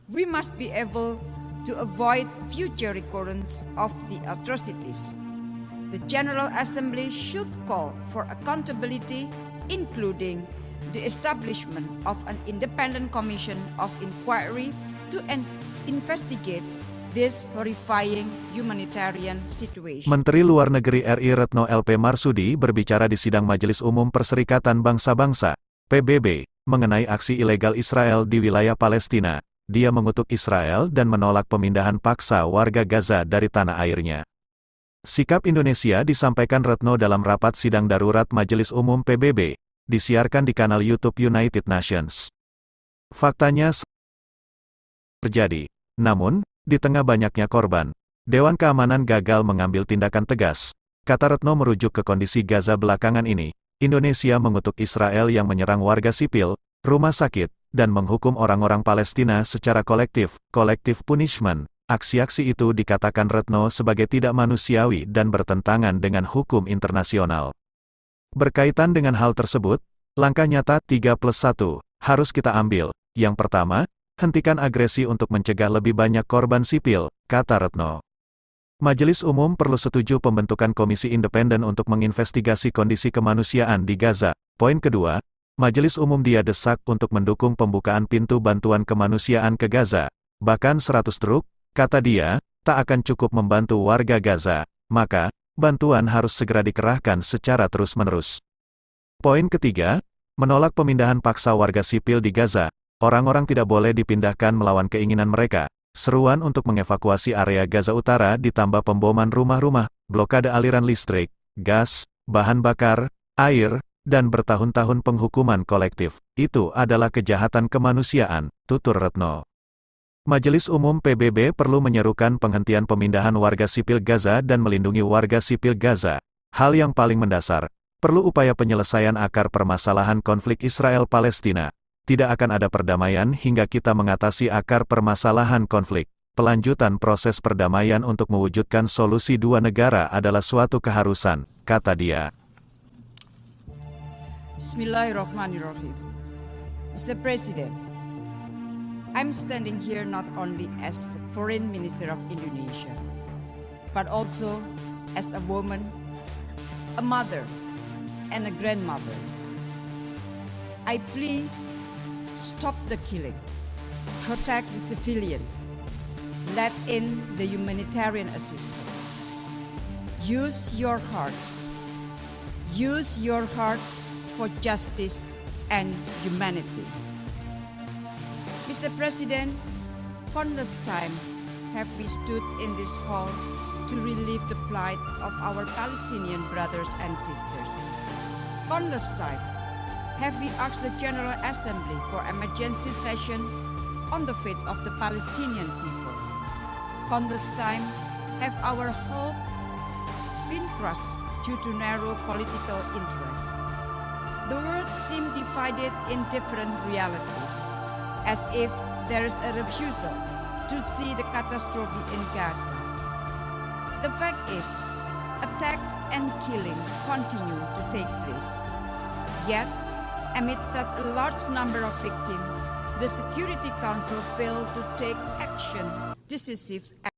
We must be able to avoid future recurrence of the atrocities. The General Assembly should call for accountability, including the establishment of an independent commission of inquiry to investigate this horrifying humanitarian situation. Menteri Luar Negeri RI Retno LP Marsudi berbicara di sidang Majelis Umum Perserikatan Bangsa-Bangsa, PBB, mengenai aksi ilegal Israel di wilayah Palestina. Dia mengutuk Israel dan menolak pemindahan paksa warga Gaza dari tanah airnya. Sikap Indonesia disampaikan Retno dalam rapat sidang darurat Majelis Umum PBB, disiarkan di kanal YouTube United Nations. Faktanya terjadi. Namun, di tengah banyaknya korban, Dewan Keamanan gagal mengambil tindakan tegas. Kata Retno merujuk ke kondisi Gaza belakangan ini, Indonesia mengutuk Israel yang menyerang warga sipil, rumah sakit, dan menghukum orang-orang Palestina secara kolektif, collective punishment. Aksi-aksi itu dikatakan Retno sebagai tidak manusiawi dan bertentangan dengan hukum internasional. Berkaitan dengan hal tersebut, langkah nyata 3+1 harus kita ambil. Yang pertama, hentikan agresi untuk mencegah lebih banyak korban sipil, kata Retno. Majelis Umum perlu setuju pembentukan komisi independen untuk menginvestigasi kondisi kemanusiaan di Gaza. Poin kedua, Majelis Umum dia desak untuk mendukung pembukaan pintu bantuan kemanusiaan ke Gaza. Bahkan 100 truk, kata dia, tak akan cukup membantu warga Gaza. Maka, bantuan harus segera dikerahkan secara terus-menerus. Poin ketiga, menolak pemindahan paksa warga sipil di Gaza. Orang-orang tidak boleh dipindahkan melawan keinginan mereka. Seruan untuk mengevakuasi area Gaza Utara ditambah pemboman rumah-rumah, blokade aliran listrik, gas, bahan bakar, air, dan bertahun-tahun penghukuman kolektif. Itu adalah kejahatan kemanusiaan, tutur Retno. Majelis Umum PBB perlu menyerukan penghentian pemindahan warga sipil Gaza dan melindungi warga sipil Gaza. Hal yang paling mendasar, perlu upaya penyelesaian akar permasalahan konflik Israel-Palestina. Tidak akan ada perdamaian hingga kita mengatasi akar permasalahan konflik. Pelanjutan proses perdamaian untuk mewujudkan solusi dua negara adalah suatu keharusan, kata dia. Bismillahirrahmanirrahim. Mr. President, I'm standing here not only as the Foreign Minister of Indonesia, but also as a woman, a mother, and a grandmother. I plead, stop the killing, protect the civilian, let in the humanitarian assistance. Use your heart. Use your heart for justice and humanity. Mr. President, countless times have we stood in this hall to relieve the plight of our Palestinian brothers and sisters. Countless times have we asked the General Assembly for emergency session on the fate of the Palestinian people. Countless times have our hope been crushed due to narrow political interests. The world seems divided in different realities, as if there is a refusal to see the catastrophe in Gaza. The fact is, attacks and killings continue to take place. Yet, amid such a large number of victims, the Security Council failed to take decisive action.